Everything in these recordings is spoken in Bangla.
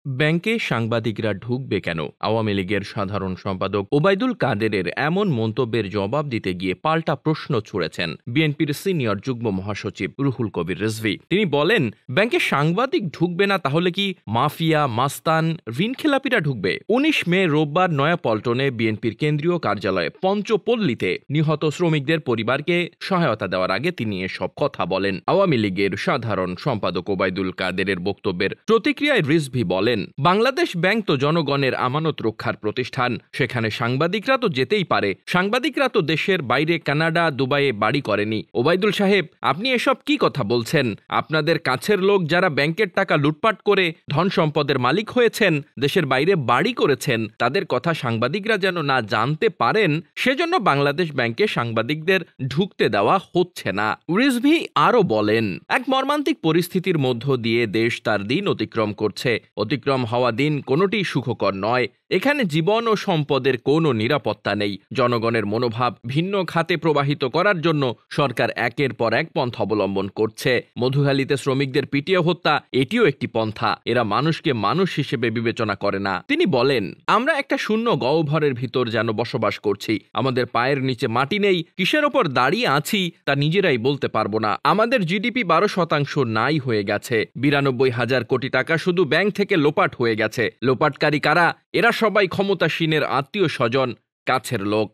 ব্যাংকে সাংবাদিকরা ঢুকবে কেন? আওয়ামী লীগের সাধারণ সম্পাদক ওবায়দুল কাদেরের এমন মন্তব্যের জবাব দিতে গিয়ে পাল্টা প্রশ্ন ছুড়েছেন বিএনপির সিনিয়র যুগ্ম মহাসচিব রুহুল কবির রিজভী। তিনি বলেন, ব্যাংকে সাংবাদিক ঢুকবে না তাহলে কি মাফিয়া, মাস্তান, ঋণখেলাপিরা ঢুকবে? ১৯ মে রোববার নয়াপল্টনে বিএনপির কেন্দ্রীয় কার্যালয়ে পঞ্চপল্লীতে নিহত শ্রমিকদের পরিবারকে সহায়তা দেওয়ার আগে তিনি এসব কথা বলেন। আওয়ামী লীগের সাধারণ সম্পাদক ওবায়দুল কাদেরের বক্তব্যের প্রতিক্রিয়ায় রিজভী বলেন, বাংলাদেশ ব্যাংক তো জনগণের আমানত রক্ষার প্রতিষ্ঠান, সেখানে সাংবাদিকরা তো যেতেই পারে। সাংবাদিকরা তো দেশের বাইরে কানাডা, দুবাইয়ে বাড়ি করেনি। ওবায়দুল সাহেব, আপনি এসব কি কথা বলছেন? আপনাদের কাছের লোক যারা ব্যাংকের টাকা লুটপাট করে ধন সম্পদের মালিক হয়েছেন, দেশের বাইরে বাড়ি করেছেন, তাদের কথা সাংবাদিকরা যেন না জানতে পারেন, সেজন্য বাংলাদেশ ব্যাংকে সাংবাদিকদের ঢুকতে দেওয়া হচ্ছে না। রিজভী আরো বলেন, এক মর্মান্তিক পরিস্থিতির মধ্য দিয়ে দেশ তার দিন অতিক্রম করছে। অতিক্রম হওয়া দিন কোনোটি সুখকর নয়। এখানে জীবন ও সম্পদের কোনো নিরাপত্তা নেই। জনগণের মনোভাব ভিন্ন খাতে প্রবাহিত করার জন্য সরকার একের পর এক পন্থা অবলম্বন করছে। মধুখালীতে শ্রমিকদের পিটিয়ে হত্যা, এটিও একটি পন্থা। এরা মানুষকে মানুষ হিসেবে বিবেচনা করে না। তিনি বলেন, আমরা একটা শূন্য গহ্বরের ভিতর যেন বসবাস করছি। আমাদের পায়ের নিচে মাটি নেই। কিসের ওপর দাঁড়িয়ে আছি তা নিজেরাই বলতে পারবো না। আমাদের জিডিপি 12% নাই হয়ে গেছে। 92,000 কোটি টাকা শুধু ব্যাংক থেকে লোপাট হয়ে গেছে। লোপাটকারী কারা? এরা সবাই ক্ষমতাসীনের আত্মীয় স্বজন, কাছের লোক।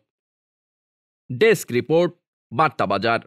ডেস্ক রিপোর্ট, বার্তা বাজার।